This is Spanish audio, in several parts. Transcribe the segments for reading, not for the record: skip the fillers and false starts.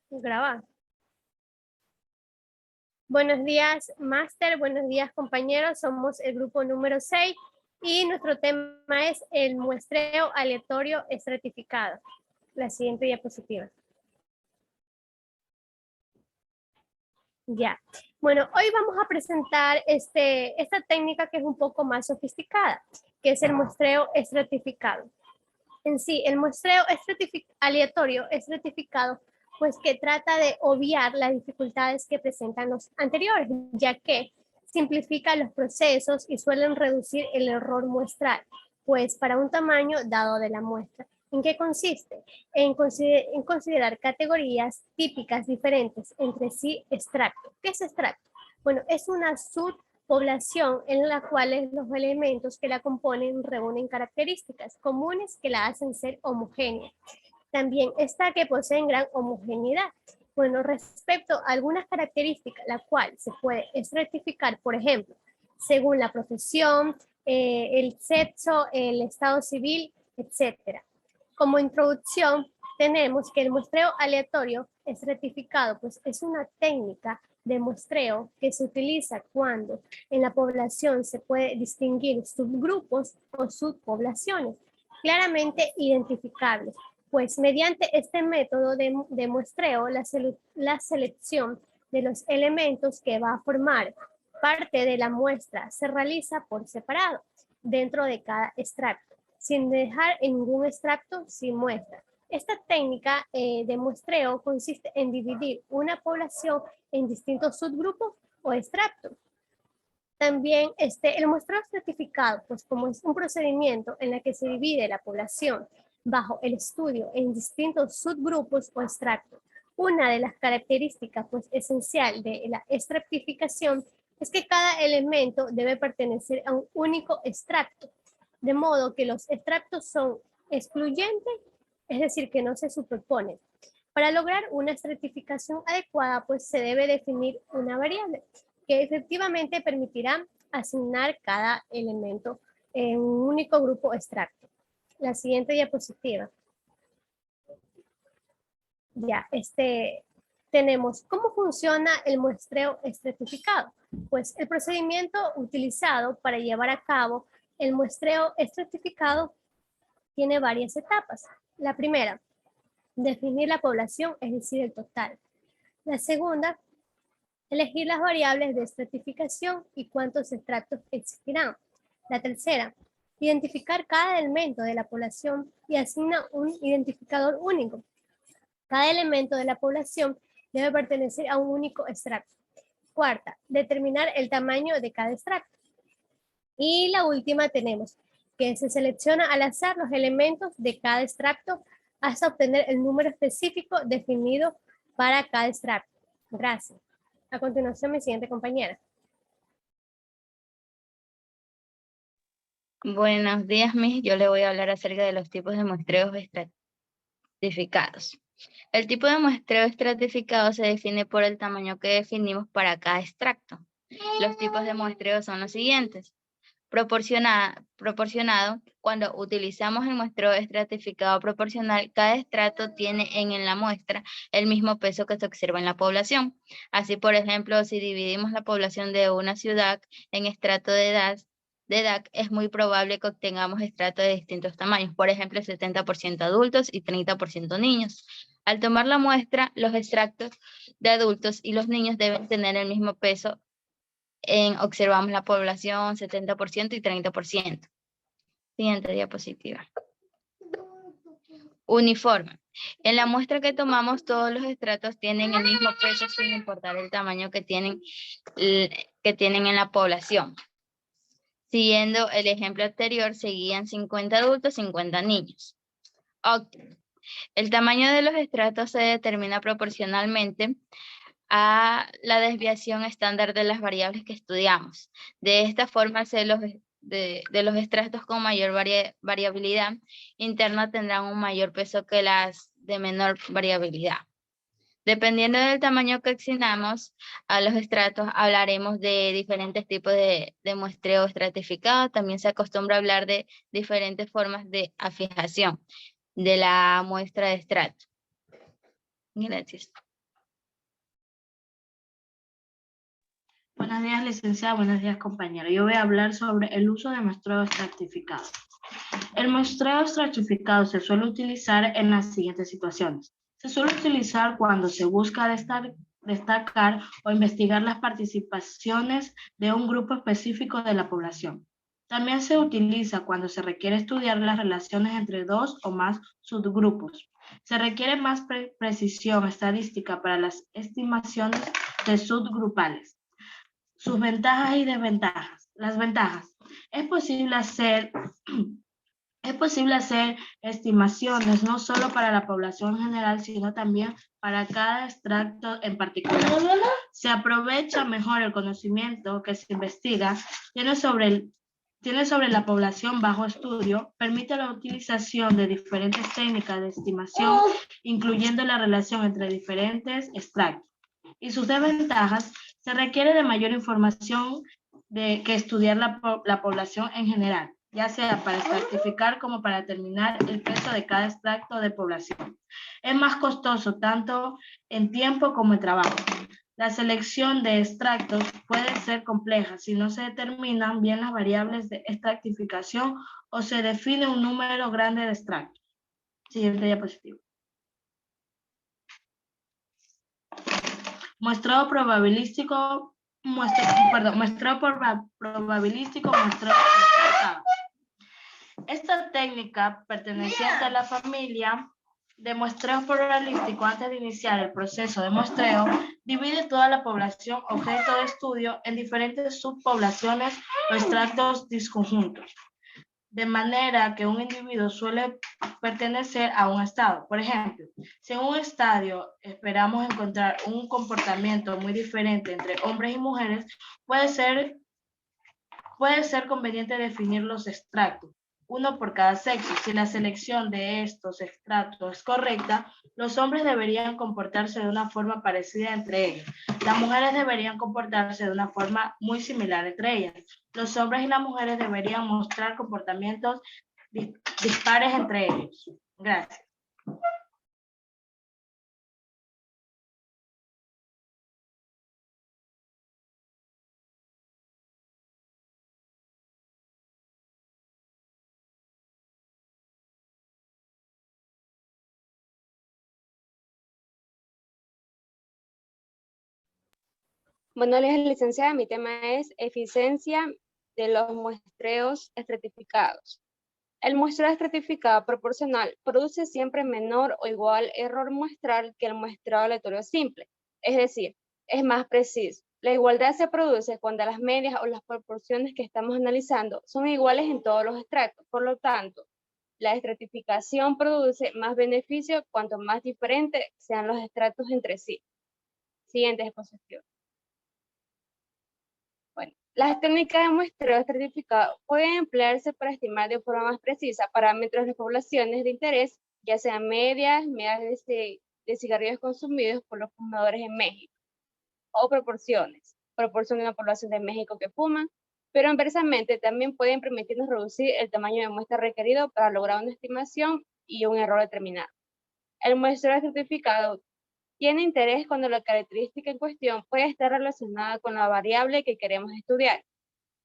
Grabar. Buenos días, máster. Buenos días, compañeros. Somos el grupo número 6 y nuestro tema es el muestreo aleatorio estratificado. La siguiente diapositiva. Ya. Bueno, hoy vamos a presentar esta técnica que es un poco más sofisticada, que es el muestreo estratificado. En sí, el muestreo aleatorio estratificado, pues que trata de obviar las dificultades que presentan los anteriores, ya que simplifica los procesos y suelen reducir el error muestral, pues para un tamaño dado de la muestra. ¿En qué consiste? En considerar categorías típicas diferentes entre sí extracto. ¿Qué es extracto? Bueno, es una subpoblación en la cual los elementos que la componen reúnen características comunes que la hacen ser homogénea. También está que poseen gran homogeneidad. Bueno, respecto a algunas características, la cual se puede estratificar, por ejemplo, según la profesión, el sexo, el estado civil, etcétera. Como introducción, tenemos que el muestreo aleatorio estratificado pues, es una técnica de muestreo que se utiliza cuando en la población se puede distinguir subgrupos o subpoblaciones claramente identificables, pues mediante este método de muestreo, la selección de los elementos que va a formar parte de la muestra se realiza por separado dentro de cada extracto, sin dejar en ningún extracto sin muestra. Esta técnica de muestreo consiste en dividir una población en distintos subgrupos o extractos. También el muestreo estratificado, pues como es un procedimiento en el que se divide la población bajo el estudio en distintos subgrupos o extractos. Una de las características pues, esencial de la estratificación es que cada elemento debe pertenecer a un único extracto, de modo que los extractos son excluyentes, es decir, que no se superponen. Para lograr una estratificación adecuada, pues se debe definir una variable que efectivamente permitirá asignar cada elemento en un único grupo extracto. La siguiente diapositiva. Ya, tenemos cómo funciona el muestreo estratificado. Pues el procedimiento utilizado para llevar a cabo el muestreo estratificado tiene varias etapas. La primera, definir la población, es decir, el total. La segunda, elegir las variables de estratificación y cuántos extractos existirán. La tercera, identificar cada elemento de la población y asigna un identificador único. Cada elemento de la población debe pertenecer a un único extracto. Cuarta, determinar el tamaño de cada extracto. Y la última tenemos que se selecciona al azar los elementos de cada extracto hasta obtener el número específico definido para cada extracto. Gracias. A continuación, mi siguiente compañera. Buenos días, Miss. Yo le voy a hablar acerca de los tipos de muestreos estratificados. El tipo de muestreo estratificado se define por el tamaño que definimos para cada extracto. Los tipos de muestreo son los siguientes. Proporcionado, cuando utilizamos el muestreo estratificado proporcional, cada estrato tiene en la muestra el mismo peso que se observa en la población. Así, por ejemplo, si dividimos la población de una ciudad en estrato de edad, es muy probable que obtengamos estratos de distintos tamaños, por ejemplo, 70% adultos y 30% niños. Al tomar la muestra, los extractos de adultos y los niños deben tener el mismo peso. Observamos la población 70% y 30%. Siguiente diapositiva. Uniforme. En la muestra que tomamos, todos los estratos tienen el mismo peso sin importar el tamaño que tienen en la población. Siguiendo el ejemplo anterior, seguían 50 adultos, 50 niños. Óptimo. El tamaño de los estratos se determina proporcionalmente a la desviación estándar de las variables que estudiamos. De esta forma, de los estratos con mayor variabilidad interna tendrán un mayor peso que las de menor variabilidad. Dependiendo del tamaño que asignamos a los estratos, hablaremos de diferentes tipos de muestreo estratificado. También se acostumbra a hablar de diferentes formas de afijación de la muestra de estrato. Gracias. Buenos días, licenciada. Buenos días, compañero. Yo voy a hablar sobre el uso de muestreo estratificado. El muestreo estratificado se suele utilizar en las siguientes situaciones. Se suele utilizar cuando se busca destacar o investigar las participaciones de un grupo específico de la población. También se utiliza cuando se requiere estudiar las relaciones entre dos o más subgrupos. Se requiere más precisión estadística para las estimaciones de subgrupales. Sus ventajas y desventajas. Las ventajas. Es posible hacer estimaciones no solo para la población general, sino también para cada extracto en particular. Se aprovecha mejor el conocimiento que se investiga, tiene sobre la población bajo estudio, permite la utilización de diferentes técnicas de estimación, incluyendo la relación entre diferentes extractos. Y sus desventajas, se requiere de mayor información que estudiar la población en general, ya sea para estratificar como para determinar el peso de cada extracto de población. Es más costoso tanto en tiempo como en trabajo. La selección de extractos puede ser compleja si no se determinan bien las variables de estratificación o se define un número grande de extractos. Siguiente diapositiva. Muestreo probabilístico, muestreo certificado. Esta técnica, perteneciente a la familia de muestreo probabilístico, antes de iniciar el proceso de muestreo, divide toda la población objeto de estudio en diferentes subpoblaciones o extractos disjuntos, de manera que un individuo suele pertenecer a un estado. Por ejemplo, si en un estadio esperamos encontrar un comportamiento muy diferente entre hombres y mujeres, puede ser conveniente definir los extractos, uno por cada sexo. Si la selección de estos extractos es correcta, los hombres deberían comportarse de una forma parecida entre ellos. Las mujeres deberían comportarse de una forma muy similar entre ellas. Los hombres y las mujeres deberían mostrar comportamientos dispares entre ellos. Gracias. Buenos días, licenciada. Mi tema es eficiencia de los muestreos estratificados. El muestreo estratificado proporcional produce siempre menor o igual error muestral que el muestreo aleatorio simple, es decir, es más preciso. La igualdad se produce cuando las medias o las proporciones que estamos analizando son iguales en todos los extractos. Por lo tanto, la estratificación produce más beneficio cuanto más diferentes sean los extractos entre sí. Siguiente exposición. Bueno, las técnicas de muestreo estratificado pueden emplearse para estimar de forma más precisa parámetros de poblaciones de interés, ya sean medias de cigarrillos consumidos por los fumadores en México, o proporción de una población de México que fuman, pero inversamente también pueden permitirnos reducir el tamaño de muestra requerido para lograr una estimación y un error determinado. El muestreo estratificado tiene interés cuando la característica en cuestión puede estar relacionada con la variable que queremos estudiar.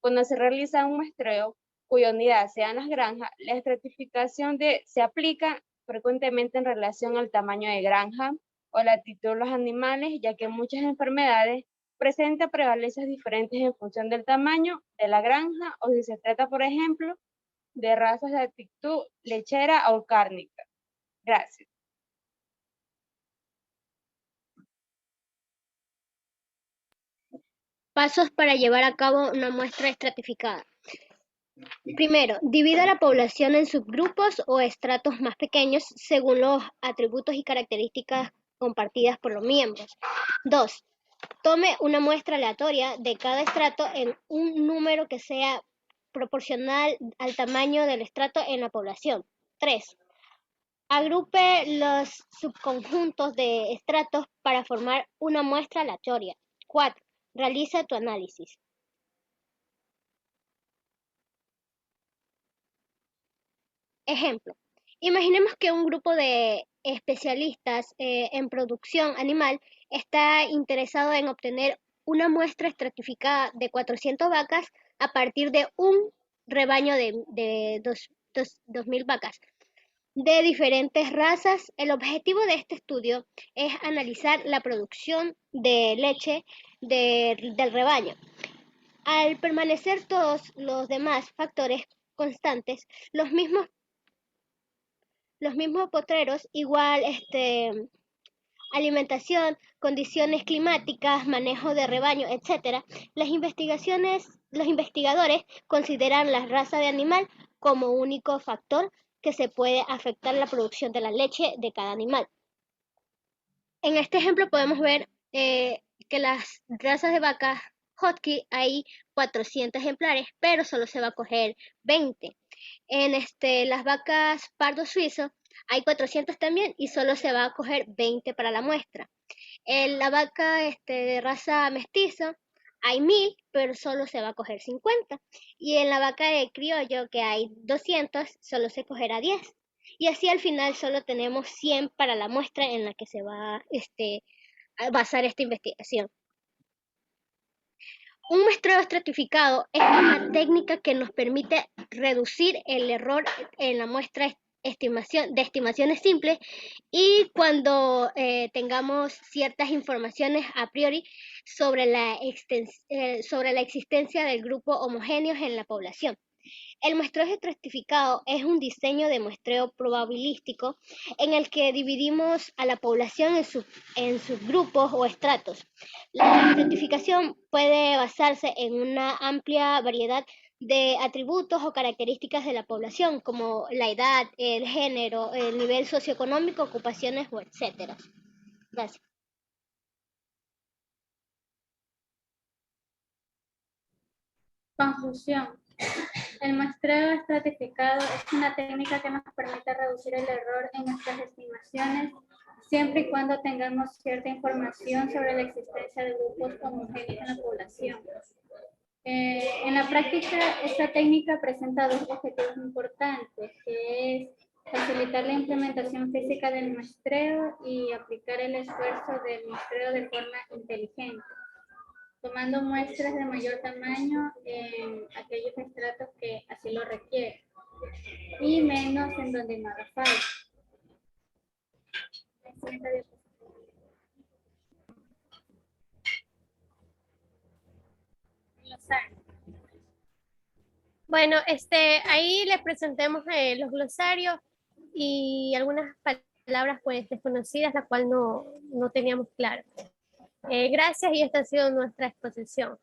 Cuando se realiza un muestreo cuya unidad sean las granjas, la estratificación se aplica frecuentemente en relación al tamaño de granja o la actitud de los animales, ya que muchas enfermedades presentan prevalencias diferentes en función del tamaño de la granja o si se trata, por ejemplo, de razas de actitud lechera o cárnica. Gracias. Pasos para llevar a cabo una muestra estratificada. Primero, divida la población en subgrupos o estratos más pequeños según los atributos y características compartidas por los miembros. 2. Tome una muestra aleatoria de cada estrato en un número que sea proporcional al tamaño del estrato en la población. 3. Agrupe los subconjuntos de estratos para formar una muestra aleatoria. 4. Realiza tu análisis. Ejemplo, imaginemos que un grupo de especialistas en producción animal está interesado en obtener una muestra estratificada de 400 vacas a partir de un rebaño de 2.000 vacas de diferentes razas. El objetivo de este estudio es analizar la producción de leche del rebaño. Al permanecer todos los demás factores constantes, los mismos potreros, igual alimentación, condiciones climáticas, manejo de rebaño, etc., los investigadores consideran la raza de animal como único factor que se puede afectar la producción de la leche de cada animal. En este ejemplo podemos ver que las razas de vacas Hotki hay 400 ejemplares, pero solo se va a coger 20. En las vacas pardo suizo hay 400 también y solo se va a coger 20 para la muestra. En la vaca de raza mestizo hay 1000, pero solo se va a coger 50. Y en la vaca de criollo, que hay 200, solo se cogerá 10. Y así al final solo tenemos 100 para la muestra en la que se va a basar esta investigación. Un muestreo estratificado es una técnica que nos permite reducir el error en la muestra de estimaciones simples y cuando tengamos ciertas informaciones a priori sobre la existencia del grupo homogéneo en la población. El muestreo estratificado es un diseño de muestreo probabilístico en el que dividimos a la población en subgrupos o estratos. La estratificación puede basarse en una amplia variedad de atributos o características de la población, como la edad, el género, el nivel socioeconómico, ocupaciones, etc. Gracias. Conclusión. El muestreo estratificado es una técnica que nos permite reducir el error en nuestras estimaciones, siempre y cuando tengamos cierta información sobre la existencia de grupos homogéneos en la población. En la práctica, esta técnica presenta dos objetivos importantes, que es facilitar la implementación física del muestreo y aplicar el esfuerzo del muestreo de forma inteligente, tomando muestras de mayor tamaño en aquellos estratos que así lo requieren y menos en donde no haga falta. Bueno, ahí les presentemos los glosarios y algunas palabras pues desconocidas, la cual no teníamos claro. Gracias y esta ha sido nuestra exposición.